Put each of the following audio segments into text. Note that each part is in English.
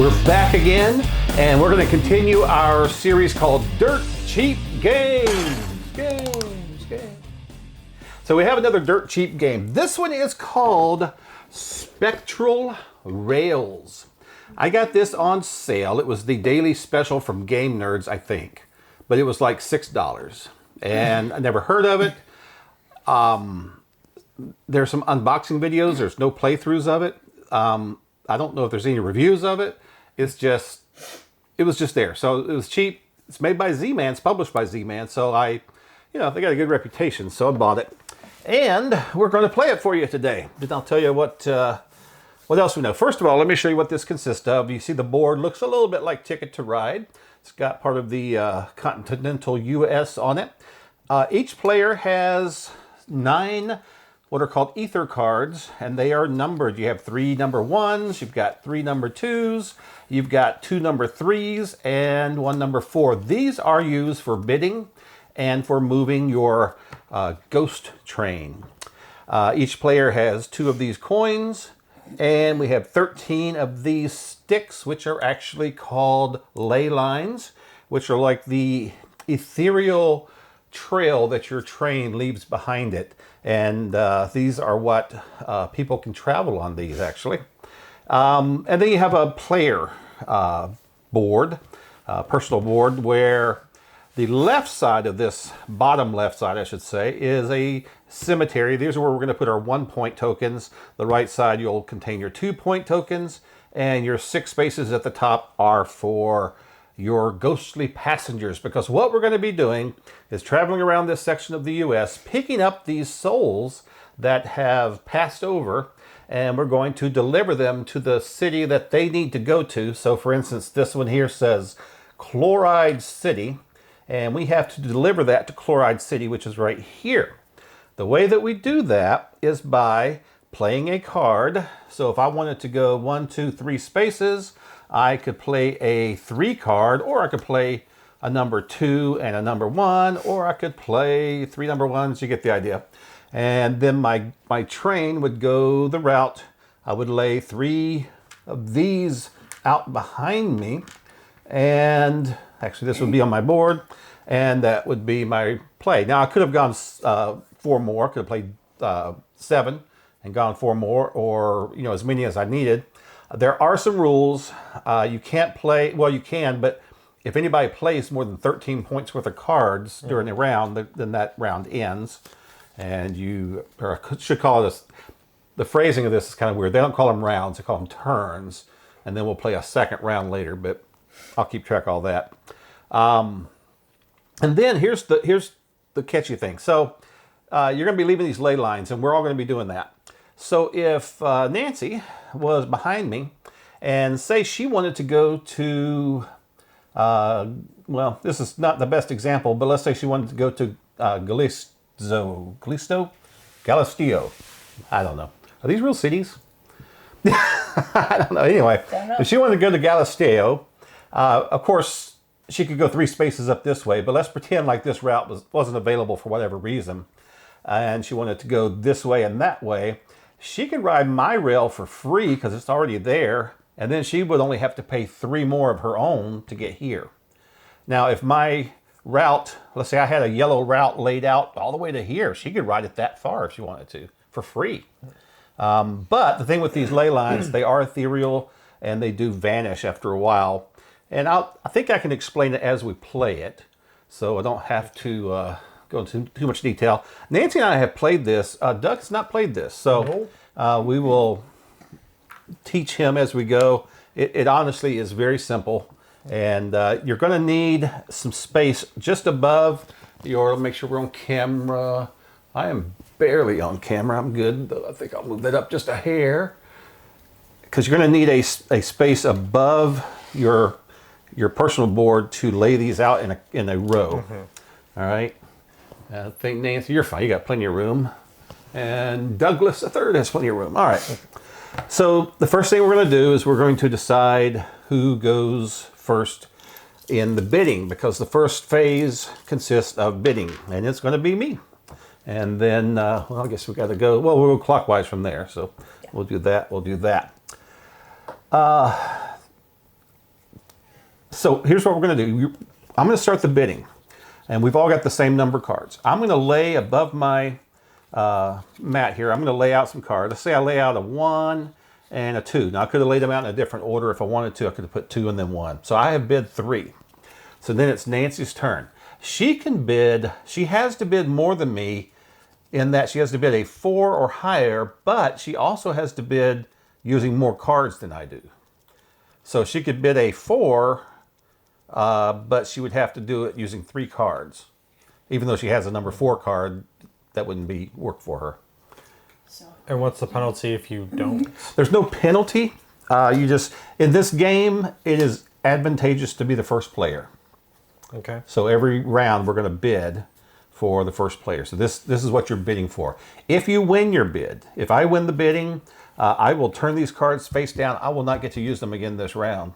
We're back again, and we're going to continue our series called Dirt Cheap Games. So we have another Dirt Cheap game. This one is called Spectral Rails. I got this on sale. It was the daily special from Game Nerds, I think. But it was like $6. And I never heard of it. There's some unboxing videos. There's no playthroughs of it. I don't know if there's any reviews of it. It was just there. So it was cheap. It's made by Zman. It's published by Zman. So they got a good reputation. So I bought it. And we're going to play it for you today. But I'll tell you what else we know. First of all, let me show you what this consists of. You see the board looks a little bit like Ticket to Ride. It's got part of the continental US on it. Each player has 9 what are called ether cards, and they are numbered. You have 3 number 1s, you've got 3 number 2s, you've got 2 number 3s, and 1 number 4. These are used for bidding and for moving your ghost train. Each player has 2 of these coins, and we have 13 of these sticks, which are actually called ley lines, which are like the ethereal trail that your train leaves behind it. And these are what people can travel on these, actually. And then you have a player board, personal board, where the left side of this, bottom left side, I should say, is a cemetery. These are where we're going to put our 1-point tokens. The right side, you'll contain your 2-point tokens, and your 6 spaces at the top are for your ghostly passengers, because what we're going to be doing is traveling around this section of the US, picking up these souls that have passed over, and we're going to deliver them to the city that they need to go to. So for instance, this one here says Chloride City, and we have to deliver that to Chloride City, which is right here. The way that we do that is by playing a card. So if I wanted to go 1, 2, 3 spaces, I could play a 3 card, or I could play a number 2 and a number 1, or I could play 3 number 1s. You get the idea. And then my train would go the route. I would lay 3 of these out behind me, and actually this would be on my board, and that would be my play. Now I could have gone 4 more. Could have played 7 and gone 4 more, or as many as I needed. There are some rules. You can't play, well, you can, but if anybody plays more than 13 points worth of cards during a round, then that round ends. And you should call it, the phrasing of this is kind of weird. They don't call them rounds, they call them turns. And then we'll play a second round later, but I'll keep track of all that. And then here's the catchy thing. So you're going to be leaving these ley lines, and we're all going to be doing that. So if Nancy was behind me, and say she wanted to go to, well, this is not the best example, but let's say she wanted to go to Galisteo. I don't know. Are these real cities? I don't know. Anyway, if she wanted to go to Galisteo, of course, she could go 3 spaces up this way, but let's pretend like this route wasn't available for whatever reason, and she wanted to go this way and that way. She could ride my rail for free because it's already there, and then she would only have to pay 3 more of her own to get here. Now, if my route, let's say I had a yellow route laid out all the way to here, she could ride it that far if she wanted to, for free. But the thing with these ley lines, they are ethereal, and they do vanish after a while. And I think I can explain it as we play it, so I don't have to go into too much detail. Nancy and I have played this. Doug has not played this, so we will teach him as we go. It honestly is very simple, and you're going to need some space just above your, make sure we're on camera. I am barely on camera. I'm good, though. I think I'll move that up just a hair, because you're going to need a space above your personal board to lay these out in a row. All right. I think, Nancy, you're fine. You got plenty of room. And Douglas III has plenty of room. All right. So the first thing we're going to do is we're going to decide who goes first in the bidding, because the first phase consists of bidding, and it's going to be me. And then, well, I guess we got to go, well, we'll go clockwise from there. So we'll do that. We'll do that. So here's what we're going to do. I'm going to start the bidding. And we've all got the same number of cards. I'm going to lay above my mat here. I'm going to lay out some cards. Let's say I lay out a 1 and a 2. Now I could have laid them out in a different order if I wanted to. I could have put 2 and then 1. So I have bid 3. So then it's Nancy's turn. She can bid, she has to bid more than me in that she has to bid a 4 or higher, but she also has to bid using more cards than I do. So she could bid a 4, but she would have to do it using 3 cards. Even though she has a number 4 card, that wouldn't be work for her. And what's the penalty if you don't? There's no penalty. You just, in this game, it is advantageous to be the first player. Okay. So every round we're going to bid for the first player. So this is what you're bidding for. If you win your bid, if I win the bidding, I will turn these cards face down. I will not get to use them again this round.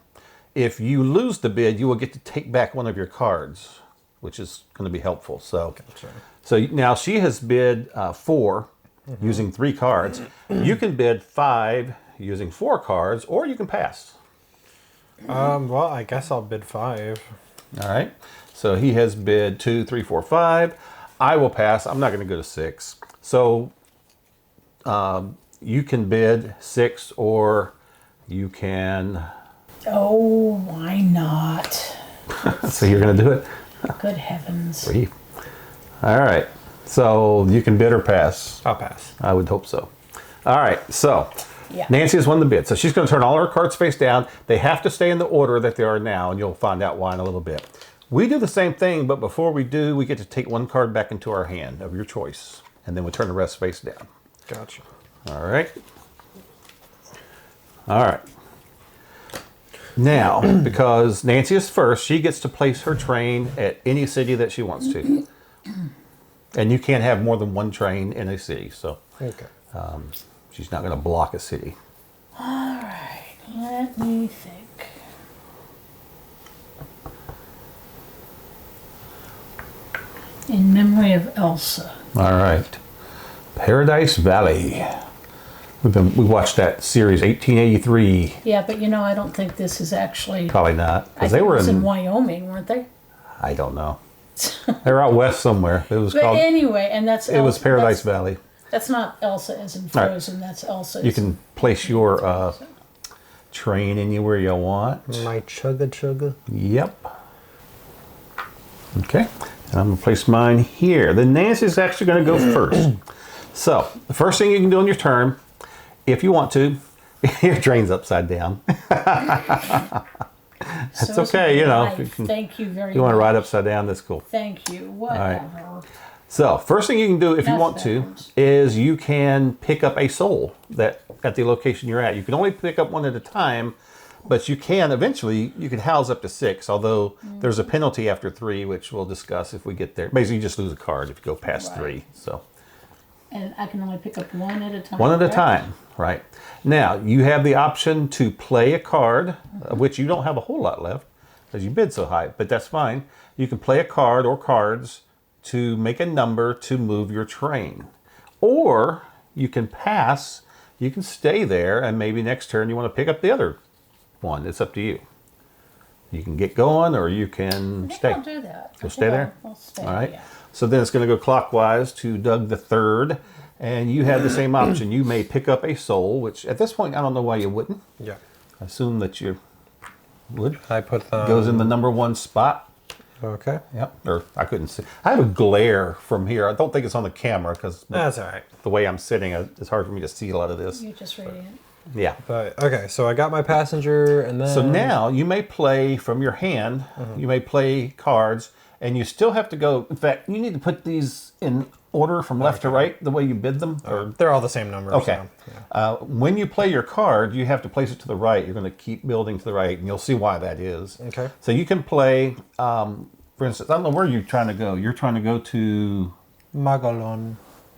If you lose the bid, you will get to take back one of your cards, which is going to be helpful. So, Gotcha. So now she has bid 4 using 3 cards. You can bid 5 using 4 cards, or you can pass. Well, I guess I'll bid 5. All right. So he has bid 2, 3, 4, 5. I will pass. I'm not going to go to 6. So you can bid 6, or you can. Oh, why not? So you're going to do it? Good heavens. 3. All right. So you can bid or pass. I'll pass. I would hope so. All right. So Yeah. Nancy has won the bid. So she's going to turn all her cards face down. They have to stay in the order that they are now, and you'll find out why in a little bit. We do the same thing, but before we do, we get to take 1 card back into our hand of your choice, and then we turn the rest face down. Gotcha. All right. All right. Now, because Nancy is first, she gets to place her train at any city that she wants to. And you can't have more than 1 train in a city, so Okay. she's not going to block a city. All right, let me think. In memory of Elsa. All right. Paradise Valley. We watched that series 1883. Yeah, but you know, I don't think this is actually. Probably not, I because think they were it was in in. Wyoming, weren't they? I don't know. They were out west somewhere. It was But called. anyway, and that's. It was Elsa- Paradise that's- Valley. That's not Elsa as in right. Frozen. That's Elsa. You as in- can place your train anywhere you want. My chugga. Yep. Okay. And I'm going to place mine here. Then Nancy's actually going to go first. So, the first thing you can do on your turn, if you want to, your train's upside down. That's So is okay, my you know. life. If you, can, Thank you very if you want much. to ride upside down, that's cool. Thank you. right. Whatever. So, first thing you can do if you Enough want to bathrooms. is you can pick up a soul that at the location you're at. You can only pick up 1 at a time, but you can eventually, you can house up to 6, although there's a penalty after 3, which we'll discuss if we get there. Basically, you just lose a card if you go past Right. 3. So, And I can only pick up 1 at a time. 1 at a correct? time, right? Now, you have the option to play a card, of which you don't have a whole lot left because you bid so high, but that's fine. You can play a card or cards to make a number to move your train. Or you can pass, you can stay there, and maybe next turn you want to pick up the other one. It's up to you. You can get going or you can I think stay. I'll do that. You'll stay there? I'll stay, All right. yeah. So then it's going to go clockwise to Doug the Third, and you have the same option. You may pick up a soul, which at this point I don't know why you wouldn't. Yeah. I assume that you would. I put the. Goes in the number 1 spot. Okay. Yep. Or I couldn't see. I have a glare from here. I don't think it's on the camera because That's all right. the way I'm sitting, it's hard for me to see a lot of this. You're just radiant. Yeah. But okay, so I got my passenger, and then. So now you may play from your hand. You may play cards, and you still have to go. In fact, you need to put these in order from left to right, the way you bid them. Or They're all the same number. okay. So, yeah. When you play your card, you have to place it to the right. You're going to keep building to the right, and you'll see why that is. Okay. So you can play. For instance, I don't know where you're trying to go. You're trying to go to. Magalon.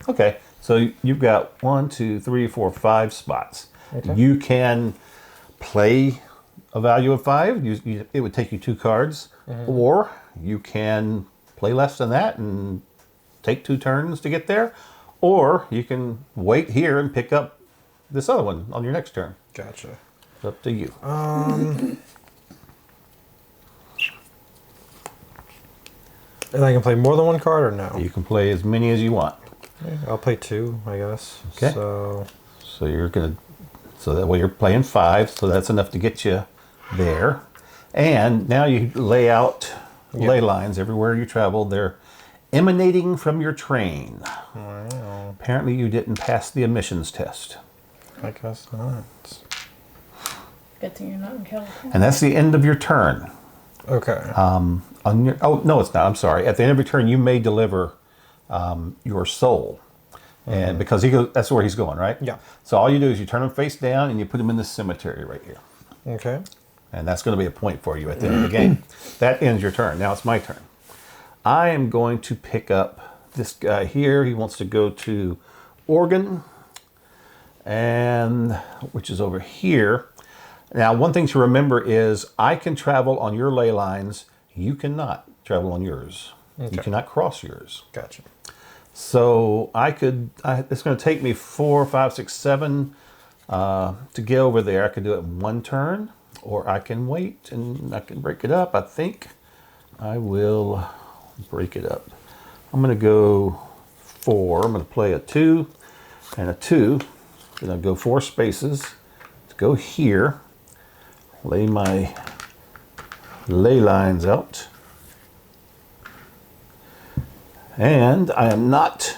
Okay. So you've got 1, 2, 3, 4, 5 spots. Okay. You can play a value of 5. It would take you 2 cards. Or you can play less than that and take 2 turns to get there. Or you can wait here and pick up this other one on your next turn. Gotcha. It's up to you. And I can play more than one card or no? You can play as many as you want. Okay, I'll play 2, I guess. Okay. So you're gonna, so that way you're playing 5, so that's enough to get you there. And now you lay out ley lines everywhere you travel. They're emanating from your train. Wow. Apparently you didn't pass the emissions test. I guess not. Good thing you're not in California. And that's the end of your turn. Okay. On your, oh, no, it's not. I'm sorry. At the end of your turn, you may deliver your soul. And because he goes, that's where he's going, right? Yeah. So all you do is you turn him face down and you put him in the cemetery right here. Okay. And that's going to be a point for you at the end of the game. That ends your turn. Now it's my turn. I am going to pick up this guy here. He wants to go to Oregon, and which is over here. Now, one thing to remember is I can travel on your ley lines. You cannot travel on yours. Okay. You cannot cross yours. Gotcha. So it's going to take me 4, 5, 6, 7 to get over there. I could do it in one turn, or I can wait and I can break it up. I think I will break it up. I'm going to go 4. I'm going to play a 2 and a 2. Then I'll go 4 spaces to go here. Lay my ley lines out. And I am not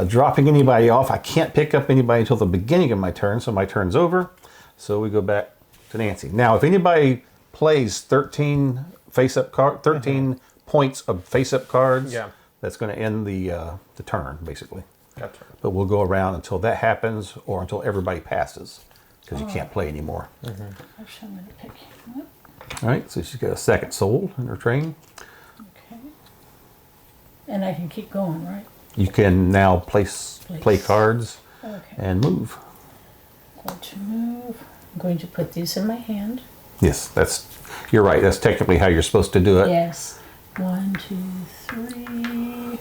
dropping anybody off. I can't pick up anybody until the beginning of my turn, so my turn's over. So we go back to Nancy. Now, if anybody plays 13 face-up card, 13 points of face-up cards, that's going to end the turn, basically. Gotcha. But we'll go around until that happens or until everybody passes, because you can't play anymore. Actually, I'm going to pick him up. All right, so she's got a second soul in her train. Okay. And I can keep going, right? You can now play cards Okay. and move. Going to move. I'm going to put these in my hand. Yes, you're right. That's technically how you're supposed to do it. Yes. 1, 2, 3.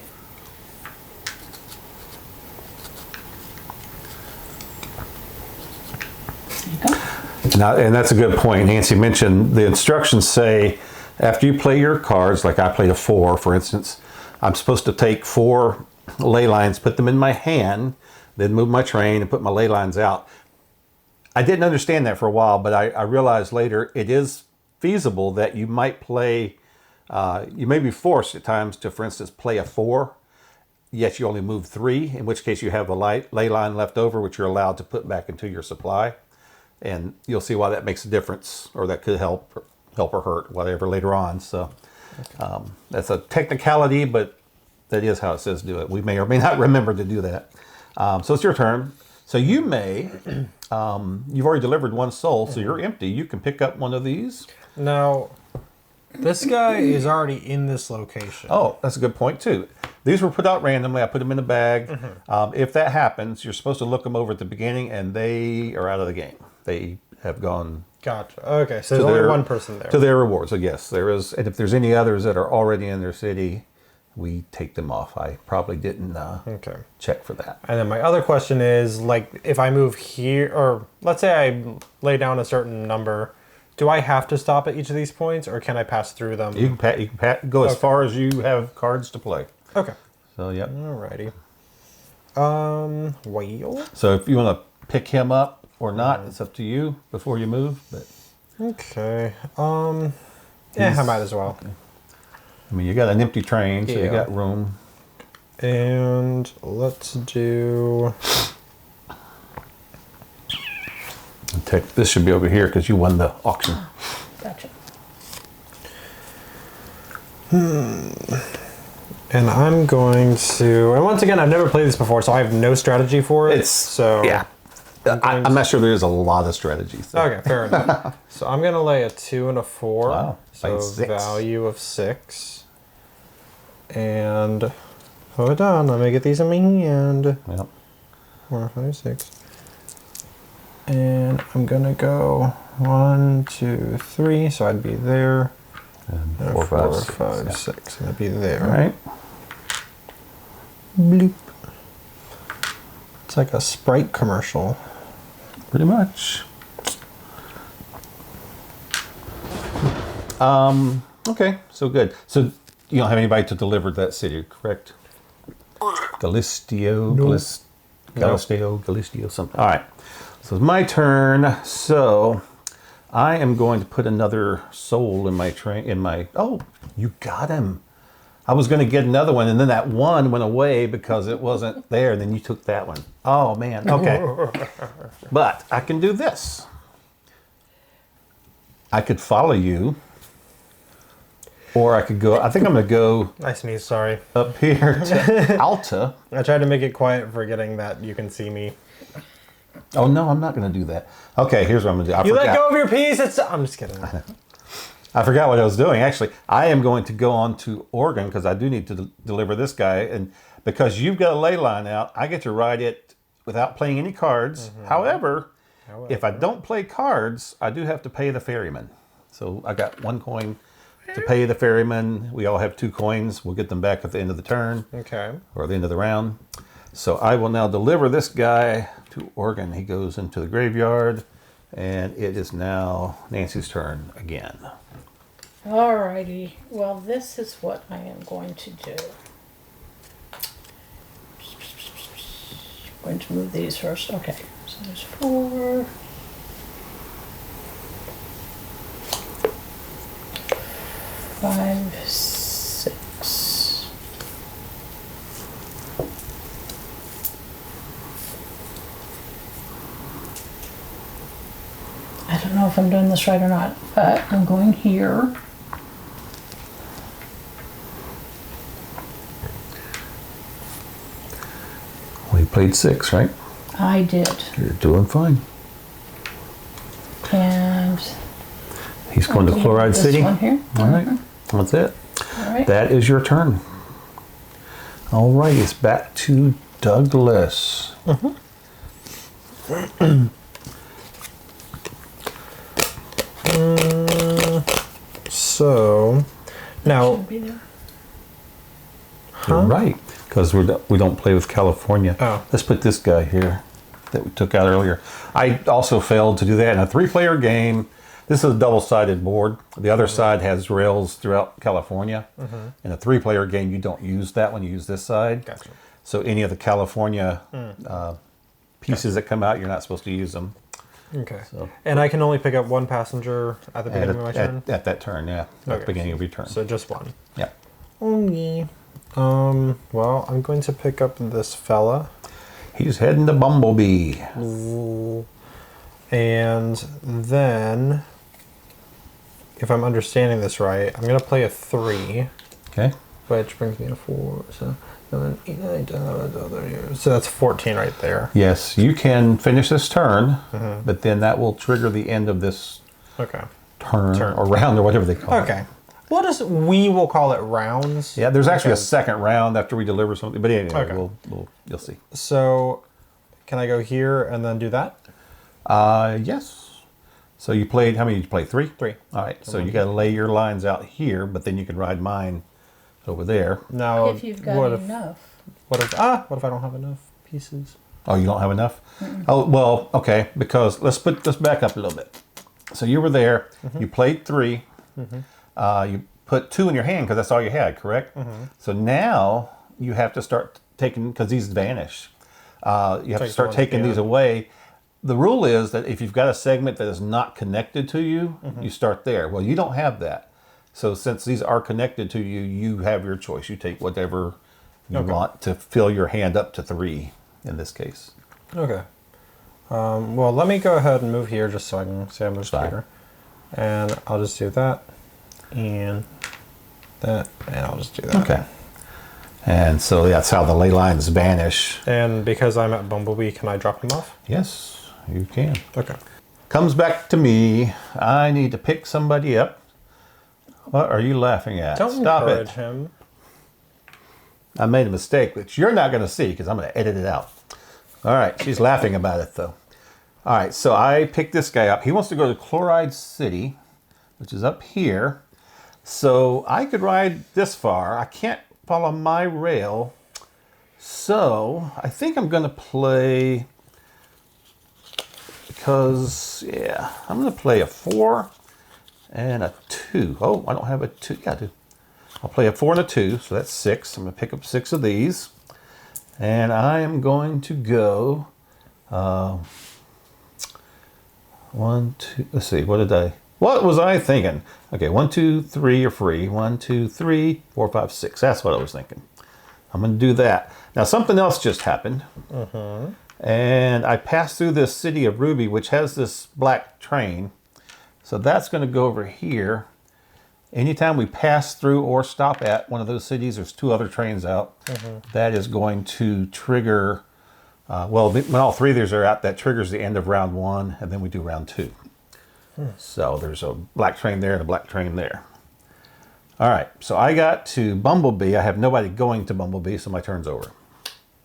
There you go. Now, and that's a good point. Nancy mentioned the instructions say after you play your cards, like I played a 4, for instance, I'm supposed to take 4 ley lines, put them in my hand, then move my train and put my ley lines out. I didn't understand that for a while, but I realized later it is feasible that you might play, you may be forced at times to, for instance, play a 4, yet you only move 3, in which case you have a ley line left over, which you're allowed to put back into your supply. And you'll see why that makes a difference, or that could help or hurt, whatever, later on. So that's a technicality, but that is how it says do it. We may or may not remember to do that. So it's your turn. So you may, you've already delivered 1 soul, so you're empty. You can pick up one of these. Now, this guy is already in this location. Oh, that's a good point, too. These were put out randomly. I put them in a bag. If that happens, you're supposed to look them over at the beginning, and they are out of the game. They have gone. Gotcha. Okay, so there's only one person there. To their rewards, so yes, there is. And if there's any others that are already in their city, we take them off. I probably didn't check for that. And then my other question is, like, if I move here, or let's say I lay down a certain number, do I have to stop at each of these points, or can I pass through them? You can go as far as you have cards to play. Okay. So, yep. Alrighty. Whale. So if you want to pick him up or not, it's up to you before you move. But okay. Yeah, I might as well. Okay. I mean, you got an empty train, so you got room. And let's do. This should be over here because you won the auction. Gotcha. And I'm going to. And once again, I've never played this before, so I have no strategy for it. Yeah. I'm not sure there is a lot of strategies. So. Okay, fair enough. So I'm going to lay a 2 and a 4. Wow. So 6. value of 6. And hold on, let me get these in my hand. Yep. 4, 5, 6. And I'm going to go 1, 2, 3. So I'd be there. And 4, 4, 5, 6. And I'd be there. All right. Bloop. It's like a Sprite commercial. Pretty much. Okay, so good. So you don't have anybody to deliver that city, correct? Galistio, Galistio, something. All right. So it's my turn. So I am going to put another soul in my train. Oh, you got him. I was going to get another one, and then that one went away because it wasn't there. And then you took that one. Oh man. Okay. But I can do this. I could follow you, or I could go. I think I'm going to go. I sneeze. Sorry. Up here to Alta. I tried to make it quiet, forgetting that you can see me. Oh no, I'm not going to do that. Okay, here's what I'm going to do. I You forgot. let go of your piece. I'm just kidding. I forgot what I was doing. Actually, I am going to go on to Oregon because I do need to deliver this guy. And because you've got a ley line out, I get to ride it without playing any cards. However, if I don't play cards, I do have to pay the ferryman. So I got 1 coin to pay the ferryman. We all have 2 coins. We'll get them back at the end of the turn. Okay. Or the end of the round. So I will now deliver this guy to Oregon. He goes into the graveyard. And it is now Nancy's turn again. Alrighty. Well, this is what I am going to do. I'm going to move these first. Okay. So there's 4. 5, 6. I don't know if I'm doing this right or not, but I'm going here. Well, you played 6, right? I did. You're doing fine. And He's going to I'll do Chloride this City. one here. All right. That's it. All right. That is your turn. All right. It's back to Douglas. So now, Should be there. You're right. Because we don't play with California. Oh. Let's put this guy here that we took out earlier. I also failed to do that in a 3-player game. This is a double-sided board. The other side has rails throughout California. In a 3-player game, you don't use that one. You use this side. Gotcha. So any of the California pieces that come out, you're not supposed to use them. okay. So- And I can only pick up 1 passenger at the beginning of my turn. At that turn, yeah. At Okay. the beginning of your turn. So just 1. Yeah. Only. Well, I'm going to pick up this fella. He's heading to Bumblebee. And then, if I'm understanding this right, I'm going to play a 3, Okay. which brings me to 4. So, 7, 8, 9, 10, 11, 12, 13. So that's 14 right there. Yes, you can finish this turn, but then that will trigger the end of this Okay. turn or round or whatever they call it. Okay. We will call it rounds. Yeah, there's actually a because- second round after we deliver something. But anyway, Okay. you'll see. So, can I go here and then do that? Yes. So you played, how many did you play? 3? 3. All right. So you got to lay your lines out here, but then you can ride mine over there. Now, If you've got what if enough. what if I don't have enough pieces? Oh, you don't have enough? Oh, well, okay. Because let's back up a little bit. So you were there. You played 3. You put 2 in your hand because that's all you had, correct? So now you have to start taking, because these vanish. You have to Take the start ones taking these beyond. away. The rule is that if you've got a segment that is not connected to you, you start there. Well, you don't have that. So since these are connected to you, you have your choice. You take whatever you want to fill your hand up to 3 in this case. Okay. Well, let me go ahead and move here just so I can say I moved Fine. here. And I'll just do that. And that. And I'll just do that. Okay. And so that's how the ley lines vanish. And because I'm at Bumblebee, can I drop him off? Yes, you can. Okay. Comes back to me. I need to pick somebody up. What are you laughing at? Don't Stop encourage it. him. I made a mistake, which you're not going to see because I'm going to edit it out. All right. She's laughing about it, though. All right. So I picked this guy up. He wants to go to Chloride City, which is up here. So I could ride this far. I can't follow my rail. So I think I'm going to play, because, yeah, I'm going to play a 4 and a 2. Oh, I don't have a 2. Yeah, I do. I'll play a 4 and a 2, so that's 6. I'm going to pick up 6 of these. And I am going to go 1, 2, let's see, what was I thinking? Okay, 1, 2, 3 are free. 1, 2, 3, 4, 5, 6. That's what I was thinking. I'm going to do that. Now, something else just happened. And I passed through this city of Ruby, which has this black train. So that's going to go over here. Anytime we pass through or stop at one of those cities, there's 2 other trains out. That is going to trigger, well, when all 3 of these are out, that triggers the end of round 1, and then we do round 2. So there's a black train there and a black train there. All right, so I got to Bumblebee. I have nobody going to Bumblebee, so my turn's over.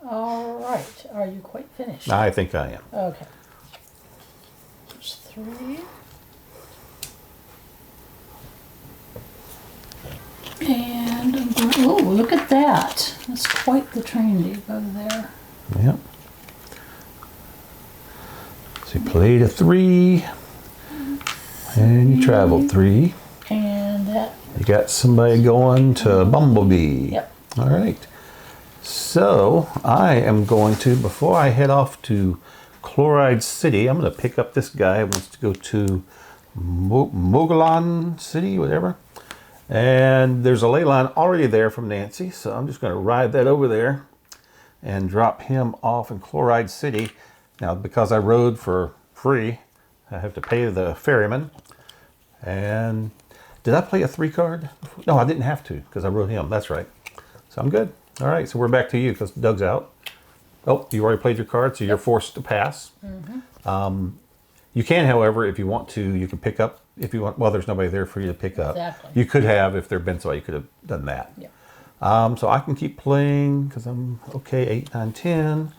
All right. Are you quite finished? I think I am. Okay. There's 3. And I'm going, oh, look at that. That's quite the train depot there. Yep. So you played a 3, and you traveled 3. And that, You got somebody going to Bumblebee. yep. All right. So I am going to, before I head off to Chloride City, I'm going to pick up this guy who wants to go to Mogollon City, whatever. And there's a ley line already there from Nancy, so I'm just going to ride that over there and drop him off in Chloride City. Now, because I rode for free, I have to pay the ferryman. And did I play a 3 card? No, I didn't have to because I rode him. That's right. So I'm good. All right, so we're back to you because Doug's out. Oh, you already played your card, so you're forced to pass. You can, however, if you want to, you can pick up if you want. Well, there's nobody there for you to pick up. Exactly. You could have, if there'd been somebody, you could have done that. Yep. So I can keep playing because I'm okay, 8, 9, 10.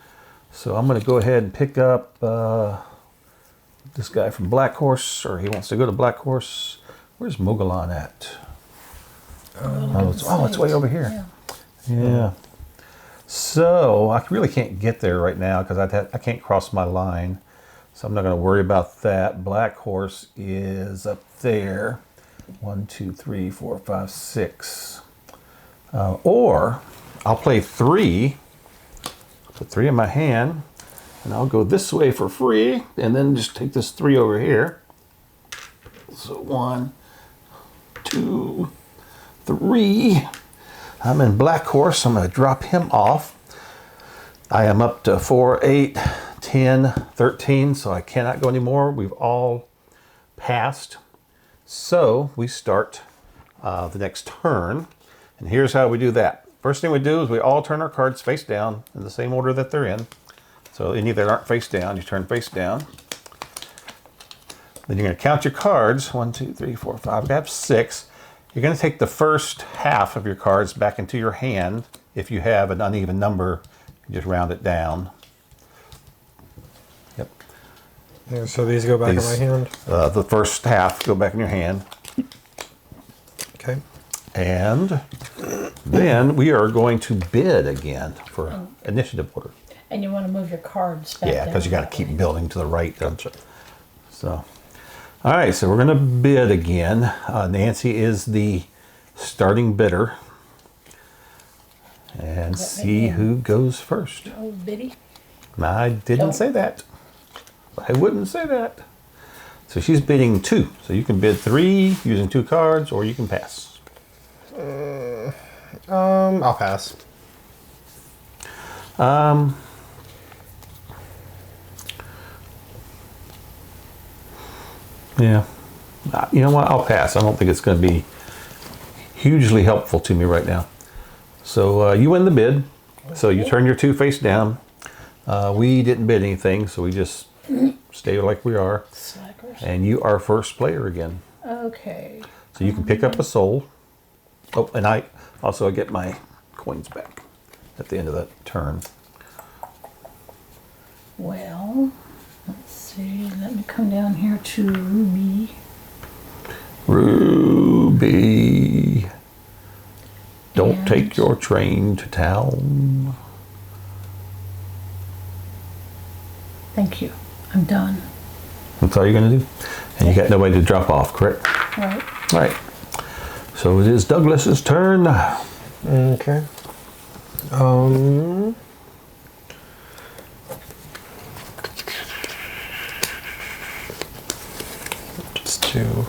So I'm going to go ahead and pick up this guy from Black Horse, or he wants to go to Black Horse. Where's Mogollon at? It's way over here. Yeah. So I really can't get there right now because I can't cross my line. So I'm not going to worry about that. Black Horse is up there. 1, 2, 3, 4, 5, 6. Or I'll play 3. Put 3 in my hand. And I'll go this way for free. And then just take this 3 over here. So 1, 2, 3. I'm in Black Horse. I'm going to drop him off. I am up to 4, 8, 10, 13, so I cannot go anymore. We've all passed. So we start the next turn. And here's how we do that. First thing we do is we all turn our cards face down in the same order that they're in. So any that aren't face down, you turn face down. Then you're going to count your cards. 1, 2, 3, 4, 5. I have 6. You're going to take the first half of your cards back into your hand. If you have an uneven number, you just round it down. Yep. Yeah, so these go back in my hand? The first half go back in your hand. Okay. And then we are going to bid again for initiative order. And you want to move your cards back Yeah, because you got to that keep way. building to the right, don't you? So, all right, so we're going to bid again. Nancy is the starting bidder. And see who goes first. Oh, Biddy. I didn't Nope. say that. I wouldn't say that. So she's bidding 2. So you can bid 3 using 2 cards, or you can pass. I'll pass. Yeah. You know what? I'll pass. I don't think it's going to be hugely helpful to me right now. So you win the bid. So you turn your 2 face down. We didn't bid anything, so we just stay like we are. Slackers. And you are first player again. Okay. So you can pick up a soul. Oh, and I also get my coins back at the end of that turn. Well, let's see. Let me come down here to Ruby. Ruby. Don't And- take your train to town. Thank you. I'm done. That's all you're going to do? And you got nobody to drop off, correct? Right. All right. So it is Douglas's turn. Okay. Just do.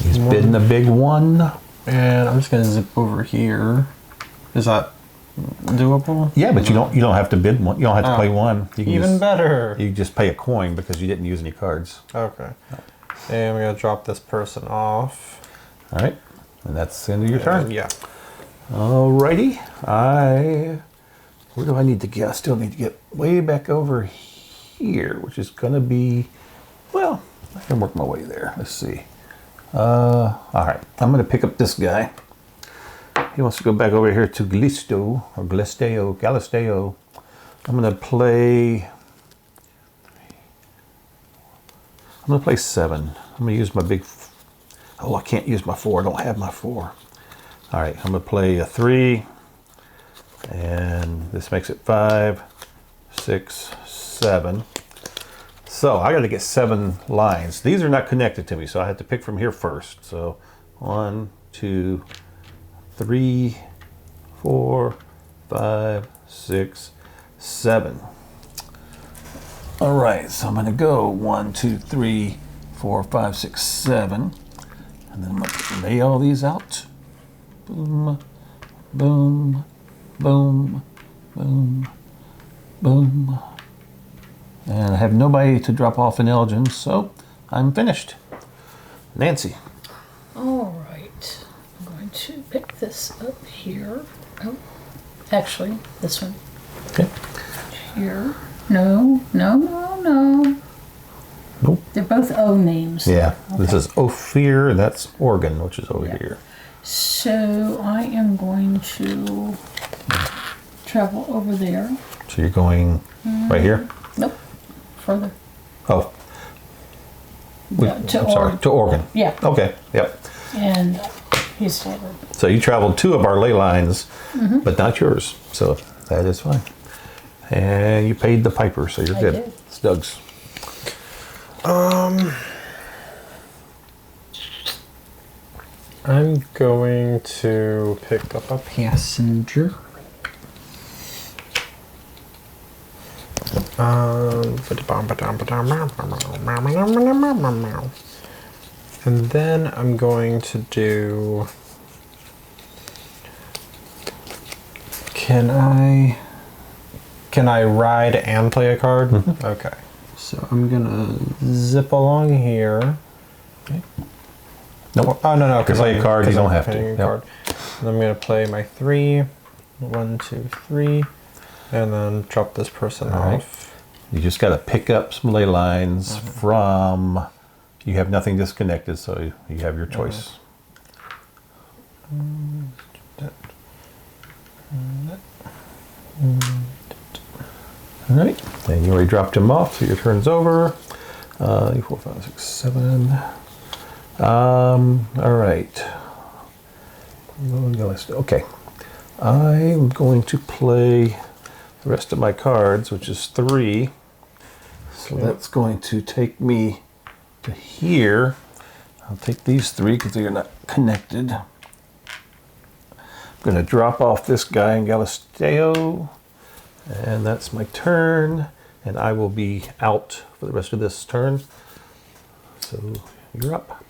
He's bidding a big one. And I'm just gonna zip over here. Is that doable? Yeah, but you don't have to bid one. You don't have to play one. You can Even better. You just pay a coin because you didn't use any cards. Okay. And I'm gonna drop this person off. All right, and that's the end of your turn. Yeah. Alrighty. Where do I need to get? I still need to get way back over here, which is gonna be, well, I can work my way there. Let's see. All right, I'm gonna pick up this guy. He wants to go back over here to Galisteo. I'm gonna play 7. I'm gonna use my big, I can't use my 4. I don't have my 4. All right, I'm gonna play a 3, and this makes it 5, 6, 7. So I gotta get 7 lines. These are not connected to me, so I have to pick from here first. So 1, 2, 3, 4, 5, 6, 7. All right, so I'm gonna go 1, 2, 3, 4, 5, 6, 7. And then I'm gonna lay all these out. Boom, boom, boom, boom, boom. And I have nobody to drop off an Elgin, so I'm finished. Nancy. All right. I'm going to pick this up here. Oh, actually, this one. Okay. Here. No. Nope. They're both O names. Yeah, Okay. this is Ophir, and that's Oregon, which is over Yeah. here. So I am going to travel over there. So you're going right here? Nope. Further. Oh. Yeah, to I'm sorry, Oregon. to Oregon. Yeah. Okay, yep. And he's over. So you traveled 2 of our ley lines, but not yours. So that is fine. And you paid the piper, so you're I good. did. It's Doug's. I'm going to pick up a passenger. And then I'm going to do. Can I ride and play a card? Mm-hmm. Okay. So I'm gonna zip along here. Nope. Oh no, because play a card, you don't have to. Yep. Card. And I'm gonna play my 3. 1, 2, 3, and then drop this person All right. off. You just got to pick up some ley lines from. You have nothing disconnected, so you have your choice. All right, and you already dropped him off, so your turn's over. 4, 5, 6, 7. All right. Okay. I'm going to play the rest of my cards, which is 3. So that's going to take me to here. I'll take these 3 because they are not connected. I'm going to drop off this guy in Galisteo. And that's my turn. And I will be out for the rest of this turn. So you're up.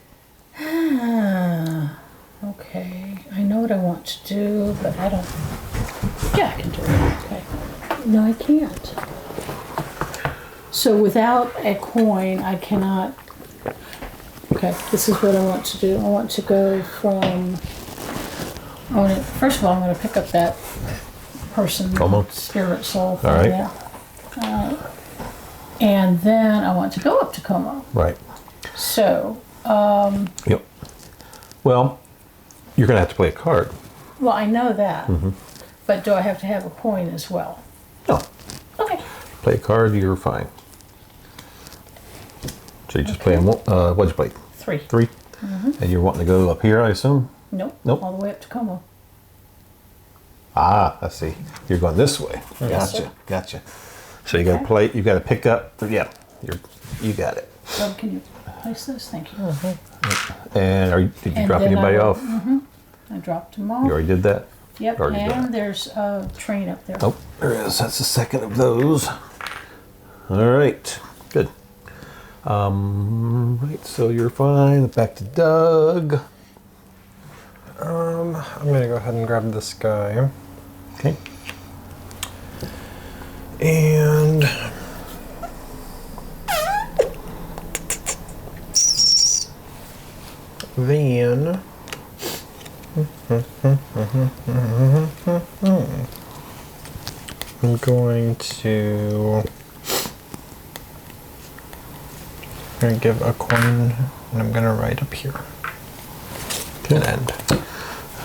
Okay. I know what I want to do, but I don't. Yeah, I can do it. Okay. No, I can't. So without a coin, I cannot. Okay, this is what I want to do. I want to go from. First of all, I'm going to pick up that person, Como. spirit soul. All right. Yeah. And then I want to go up to Como. Right. So. Yep. Well, you're going to have to play a card. Well, I know that. But do I have to have a coin as well? No. Okay. Play a card, you're fine. So you're just playing, what'd you play? 3. 3? And you're wanting to go up here, I assume? Nope. Nope. All the way up to Como. Ah, I see. You're going this way. Yes, Gotcha, sir. gotcha. So you got to Okay. play, you got to pick up, yeah, you got it. So can you place those? Thank you. And did you And drop then anybody I will- off? dropped them You off. already did that? Yep, already done and there's a train up there. Oh, there is. That's the second of those. All right, good. Right, so you're fine. Back to Doug. I'm gonna go ahead and grab this guy. Okay. And then I'm going to give a coin, and I'm gonna write up here. An end.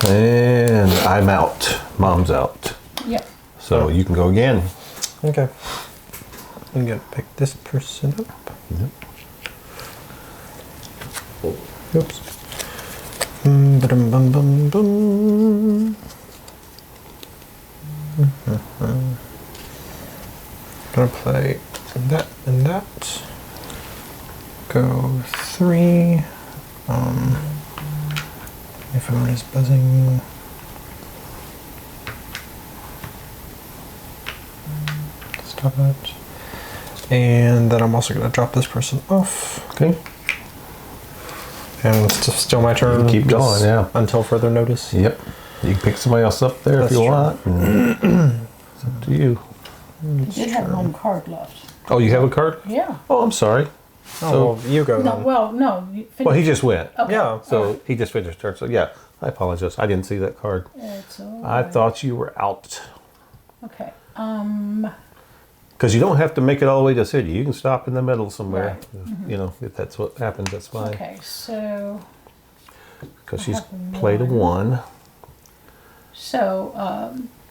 And I'm out. Mom's out. Yep. So you can go again. Okay. I'm gonna pick this person up. Yep. Oops. Bum, bum, bum, bum. Gonna play that and that. Go 3. My phone is buzzing. Stop it. And then I'm also gonna drop this person off. Okay. And it's still my turn. Keep going, yeah. Until further notice. Yep. You can pick somebody else up there That's if you true. want. It's up to you. You did have one card left. Oh, you have a card? Yeah. Oh, I'm sorry. Oh, well, you go No, then. well, no. You Well, he finished. just went. Okay. Yeah. So he just finished turn. So yeah, I apologize. I didn't see that card. It's all I right. thought you were out. Okay. Because you don't have to make it all the way to the city. You can stop in the middle somewhere. Right. You know, if that's what happens, that's fine. Okay, so Because I she's have played a one.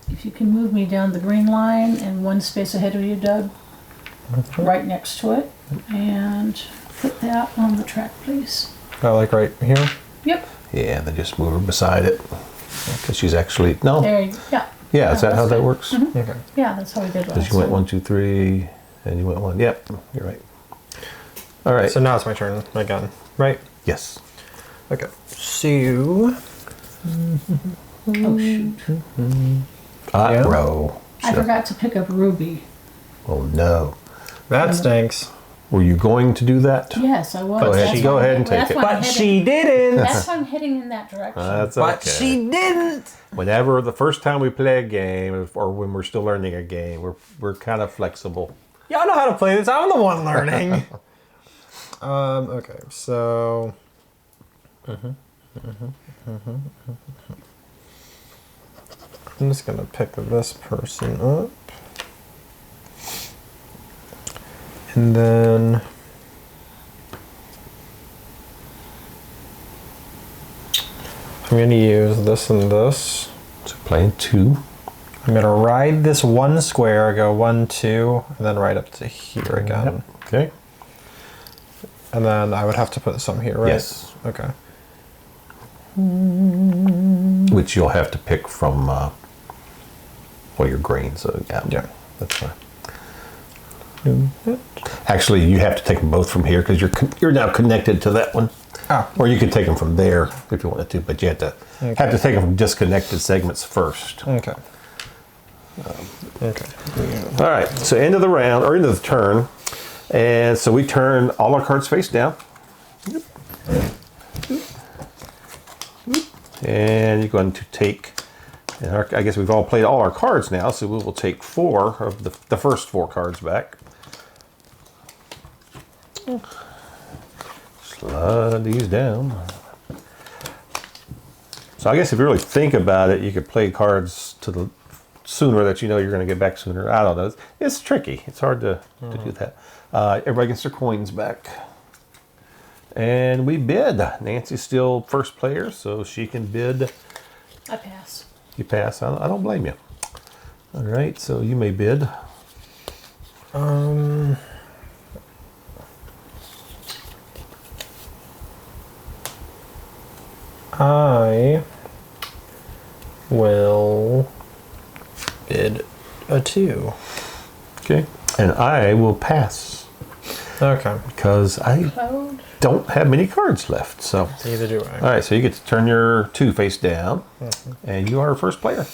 if you can move me down the green line and one space ahead of you, Doug, right next to it, and put that on the track, please. Like right here. Yep. Yeah, then just move her beside it. Because she's actually, no. There you go. Yeah, is that how that's that good. works? Okay. Yeah, that's how we did last Because you went time. 1, 2, 3, and you went 1. Yep, you're right. All right. So now it's my turn again, right? Yes. Okay. So Oh, shoot. Yeah. Row. I forgot to pick up Ruby. Oh no. that stinks. Were you going to do that? Yes, I was. Go ahead. That's Go why- ahead and take that's it. why I'm But heading- she didn't. That's why I'm heading in that direction. That's okay. didn't. Whenever the first time we play a game, or when we're still learning a game, we're kind of flexible. Y'all know how to play this. I'm the one learning. Okay, so. I'm just gonna pick this person up. And then. I'm gonna use this and this. So playing 2. I'm gonna ride this one square, go 1, 2, and then right up to here again. Okay. And then I would have to put some here, right? Yes. Okay. Which you'll have to pick from, your green. So yeah, that's fine. Actually, you have to take them both from here because you're now connected to that one. Ah. Or you could take them from there if you wanted to, but you have to take them from disconnected segments first. Okay. Okay. All right, so end of the round, or end of the turn. And so we turn all our cards face down. And you're going to take, I guess we've all played all our cards now, so we will take 4 of the first 4 cards back. Slide these down. So I guess if you really think about it, you could play cards to the sooner that you know you're going to get back sooner. I don't know. It's tricky. It's hard to do that. Everybody gets their coins back. And we bid. Nancy's still first player, so she can bid. I pass. You pass. I don't blame you. All right, so you may bid. I will bid a 2. Okay. And I will pass. Okay. because I Cloud. don't have many cards left. So, Neither do I. all right, so you get to turn your 2 face down, and you are first player.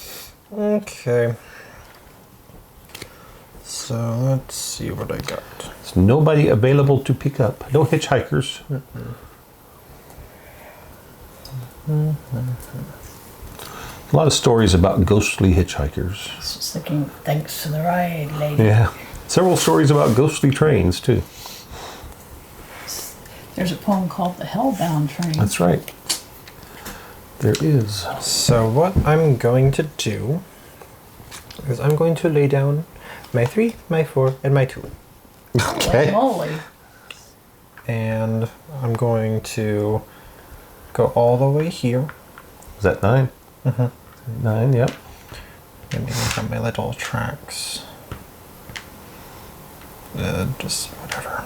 Okay. So let's see what I got. There's nobody available to pick up. No hitchhikers. A lot of stories about ghostly hitchhikers. I was just thinking, thanks for the ride, lady. Yeah. Several stories about ghostly trains, too. There's a poem called The Hellbound Train. That's right. There is. So what I'm going to do is I'm going to lay down my 3, my 4, and my 2. Okay. Holy moly. And I'm going to go all the way here. Is that 9? 9, yep. And then I've got my little tracks. Just whatever.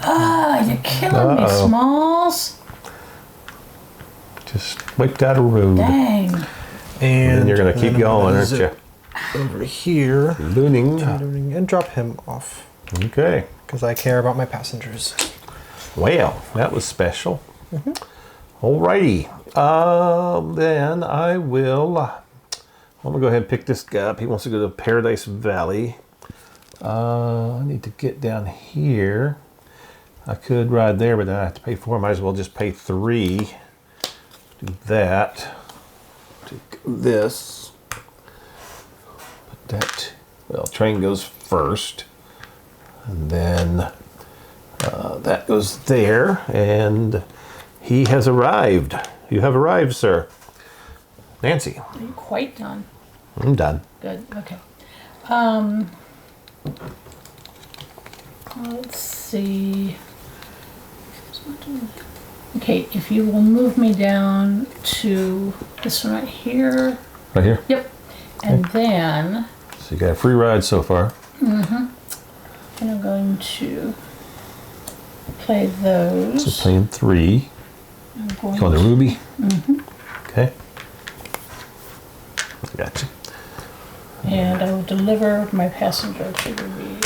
Ah, you're killing me, Uh-oh. Smalls. Just wiped out a road. Dang. And you're going to keep going, aren't you? Over here. Looning. And drop him off. Okay. Because I care about my passengers. Well, that was special. Alrighty. Then I will. I'm going to go ahead and pick this guy up. He wants to go to Paradise Valley. I need to get down here. I could ride there, but then I have to pay 4. Might as well just pay 3. Do that. Take this. Put that. Well, train goes first. And then that goes there. And he has arrived. You have arrived, sir. Nancy. Are you quite done? I'm done. Good, okay. Let's see. Okay, if you will move me down to this one right here. Right here. Yep. And then So you got a free ride so far. and I'm going to play those. So playing 3. I'm going Going to to- Ruby. Okay. Gotcha. and I will deliver my passenger to Ruby.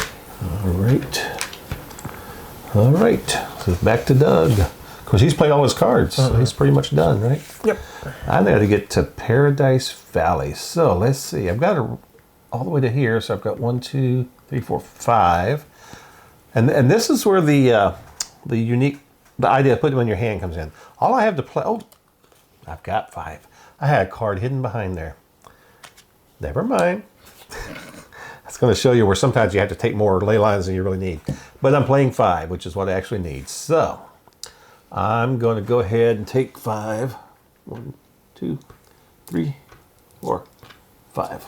All right. All right. So back to Doug. Of course, he's played all his cards, so he's pretty much done, right? Yep. I got to get to Paradise Valley. So let's see. I've got all the way to here. So I've got 1, 2, 3, 4, 5. And this is where the idea of putting them in your hand comes in. All I have to play. Oh, I've got 5. I had a card hidden behind there. Never mind. That's going to show you where sometimes you have to take more ley lines than you really need. But I'm playing 5, which is what I actually need. So I'm going to go ahead and take 5. 1, 2, 3, 4, 5. I'm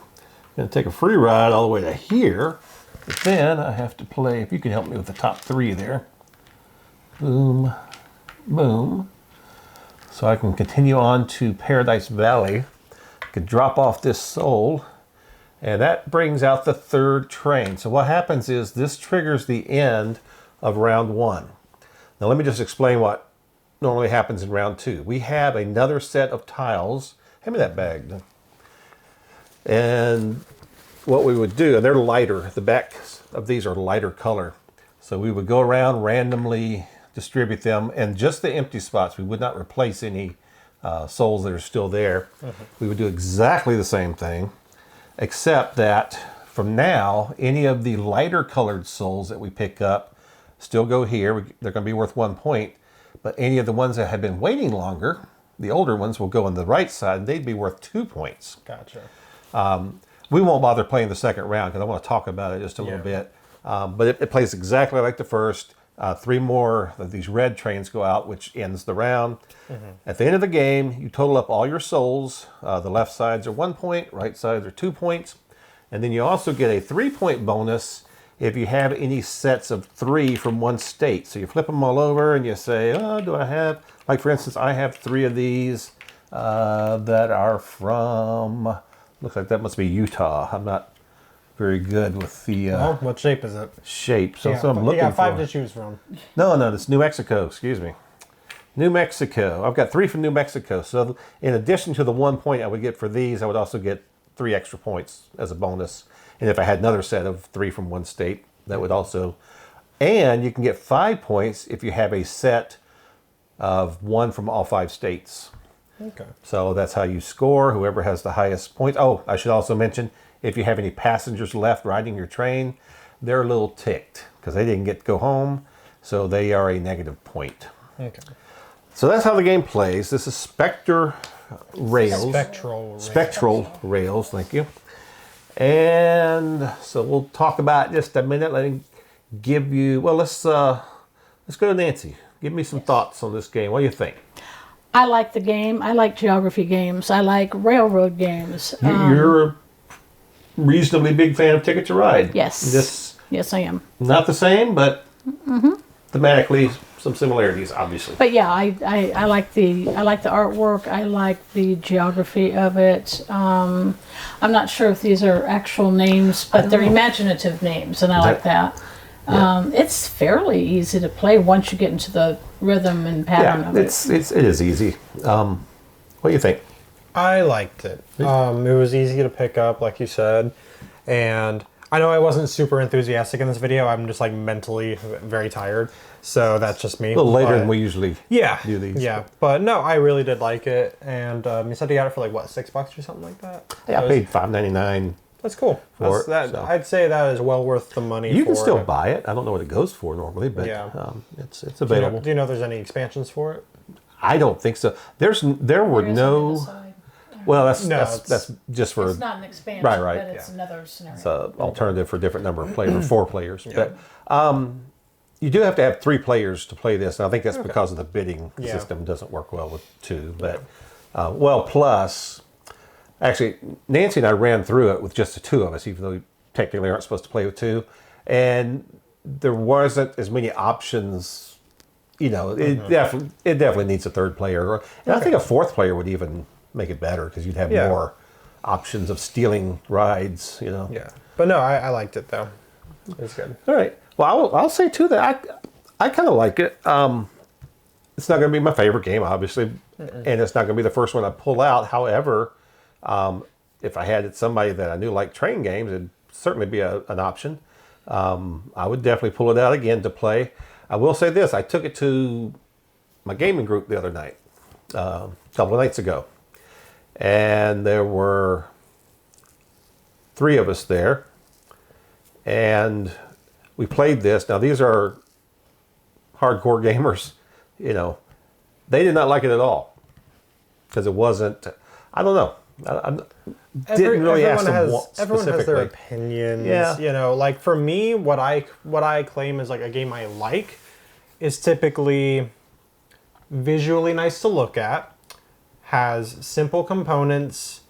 going to take a free ride all the way to here. But then I have to play, if you can help me with the top 3 there. Boom, boom. So I can continue on to Paradise Valley. I could drop off this soul. And that brings out the 3rd train. So what happens is this triggers the end of round 1. Now let me just explain what normally happens in round 2. We have another set of tiles. Hand me that bag. And what we would do, and they're lighter. The backs of these are lighter color. So we would go around randomly distribute them, and just the empty spots. We would not replace any souls that are still there. We would do exactly the same thing, except that from now, any of the lighter colored souls that we pick up still go here. They're going to be worth 1 point, but any of the ones that have been waiting longer, the older ones, will go on the right side. They'd be worth 2 points. Gotcha. We won't bother playing the second round because I want to talk about it just a little bit. But it plays exactly like the first. 3 more of these red trains go out, which ends the round. At the end of the game, you total up all your souls. The left sides are 1 point, right sides are 2 points. And then you also get a 3-point bonus if you have any sets of 3 from one state. So you flip them all over and you say, oh, do I have, like for instance, I have 3 of these that are from, looks like that must be Utah. I'm not very good with the Well, what shape is it? shape. So You that's what I'm looking got 5 for. to choose from. No, it's New Mexico, excuse me. New Mexico. I've got 3 from New Mexico. So in addition to the 1 point I would get for these, I would also get 3 extra points as a bonus. And if I had another set of 3 from one state, that would also. And you can get 5 points if you have a set of 1 from all 5 states. Okay. So that's how you score. Whoever has the highest points. Oh, I should also mention, if you have any passengers left riding your train, they're a little ticked because they didn't get to go home. So they are a negative point. Okay. So that's how the game plays. This is Spectral Rails. Spectral Rails, thank you. And so we'll talk about just a minute. Let me give you, well, let's go to Nancy. Give me some thoughts on this game. What do you think? I like the game. I like geography games. I like railroad games. You're a reasonably big fan of Ticket to Ride. Yes. Yes, I am. Not the same, but thematically some similarities, obviously. But yeah, I like the artwork. I like the geography of it. I'm not sure if these are actual names, but they're imaginative names, and I like that. Yeah. It's fairly easy to play once you get into the rhythm and pattern of it. It is easy. What do you think? I liked it. It was easy to pick up, like you said, and I know I wasn't super enthusiastic in this video. I'm just like mentally very tired, so that's just me. A little later than we usually do these. Yeah, but no, I really did like it, and you said you got it for like what, $6 or something like that? Yeah, I paid $5.99. That's cool. I'd say that is well worth the money. You can still buy it. I don't know what it goes for normally, but it's available. Do you know if there's any expansions for it? I don't think so. There were no. Well, that's just for. It's not an expansion, right. But it's another scenario. It's an alternative for a different number of players, 4 players. Yeah. But you do have to have 3 players to play this, and I think that's because of the bidding system doesn't work well with 2. But plus. Actually, Nancy and I ran through it with just the 2 of us, even though we technically aren't supposed to play with 2. And there wasn't as many options. You know, it definitely needs a 3rd player. And I think a 4th player would even make it better because you'd have more options of stealing rides, you know. Yeah. But no, I liked it, though. It was good. All right. Well, I'll say, too, that I kind of like it. It's not going to be my favorite game, obviously. And it's not going to be the first one I pull out. However... if I had somebody that I knew liked train games, it'd certainly be an option. I would definitely pull it out again to play. I will say this, I took it to my gaming group the other night, a couple of nights ago. And there were 3 of us there. And we played this. Now, these are hardcore gamers, you know. They did not like it at all. Because it wasn't, I don't know. I didn't really ask them everyone has their opinions. Yeah. You know, like for me, what I claim is like a game I like is typically visually nice to look at, has simple components,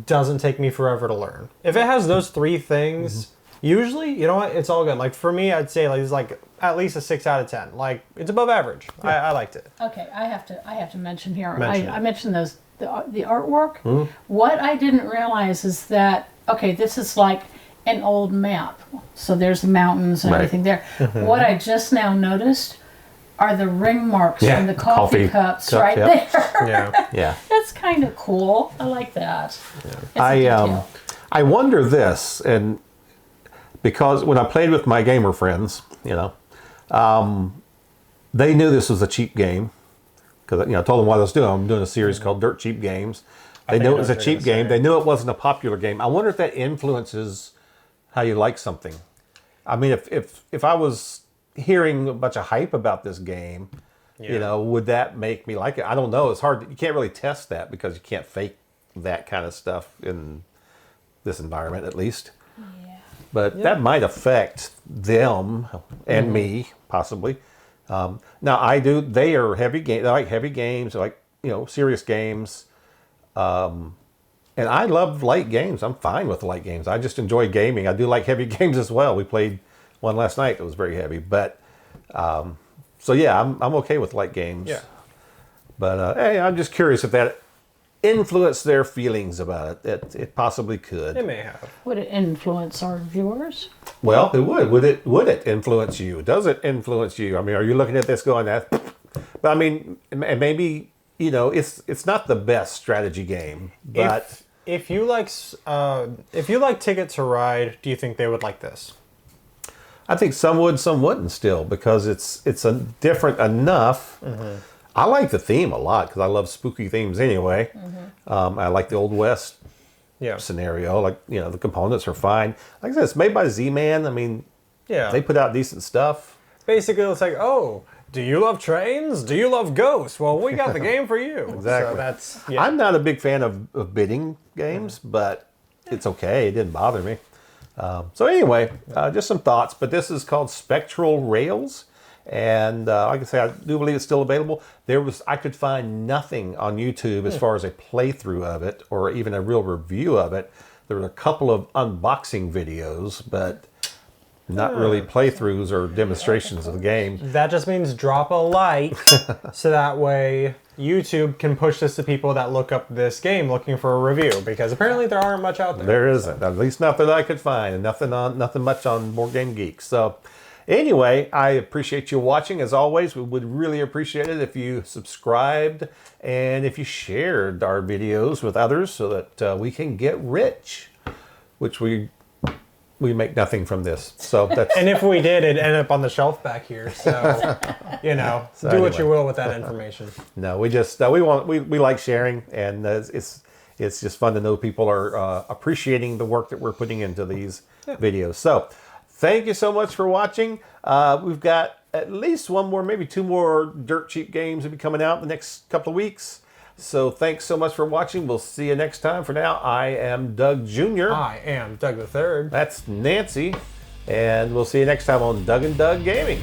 doesn't take me forever to learn. If it has those 3 things, usually, you know what, it's all good. Like for me, I'd say like it's like at least a 6 out of 10. Like it's above average. Yeah. I liked it. Okay, I have to mention here. I mentioned those. The artwork, what I didn't realize is that, okay, this is like an old map. So there's the mountains and everything there. What I just now noticed are the ring marks from the coffee cups there. Yeah. That's kind of cool. I like that. Yeah. I wonder this, and because when I played with my gamer friends, you know, they knew this was a cheap game. Because I told them what I was doing. I'm doing a series called Dirt Cheap Games. They knew it was a cheap game. They knew it wasn't a popular game. I wonder if that influences how you like something. I mean, if I was hearing a bunch of hype about this game, you know, would that make me like it? I don't know. It's hard. You can't really test that because you can't fake that kind of stuff in this environment, at least. Yeah. But that might affect them and me, possibly. Now they are heavy games. They like heavy games. They like, serious games. And I love light games. I'm fine with light games. I just enjoy gaming. I do like heavy games as well. We played one last night that was very heavy, but, so yeah, I'm okay with light games. Yeah. But, hey, I'm just curious if that influenced their feelings about it. It possibly could. It may have. Would it influence our viewers? Well, it would. Would it influence you? Does it influence you? I mean, are you looking at this going that? But I mean, maybe, it's not the best strategy game, but if you like Ticket to Ride, do you think they would like this? I think some would, some wouldn't still, because it's a different enough. I like the theme a lot because I love spooky themes anyway. I like the Old West scenario. Like, you know, the components are fine. Like I said, it's made by Z-Man. I mean, they put out decent stuff. Basically, it's like, oh, do you love trains? Do you love ghosts? Well, we got the game for you. Exactly. So that's, I'm not a big fan of bidding games, but it's okay. It didn't bother me. So anyway, just some thoughts. But this is called Spectral Rails. And like I say, I do believe it's still available. I could find nothing on YouTube as far as a playthrough of it or even a real review of it. There were a couple of unboxing videos, but not really playthroughs or demonstrations of the game. That just means drop a like so that way YouTube can push this to people that look up this game looking for a review, because apparently there aren't much out there. There isn't, at least not that I could find, and nothing much on Board Game Geek. So anyway, I appreciate you watching. As always, we would really appreciate it if you subscribed and if you shared our videos with others so that we can get rich, which we make nothing from this. So that's and if we did, it'd end up on the shelf back here. So, you know, do what you will with that information. No, we just we like sharing, and it's just fun to know people are appreciating the work that we're putting into these videos. So thank you so much for watching. We've got at least one more, maybe two more dirt cheap games will be coming out in the next couple of weeks. So thanks so much for watching. We'll see you next time. For now, I am Doug Jr. I am Doug the Third. That's Nancy. And we'll see you next time on Doug and Doug Gaming.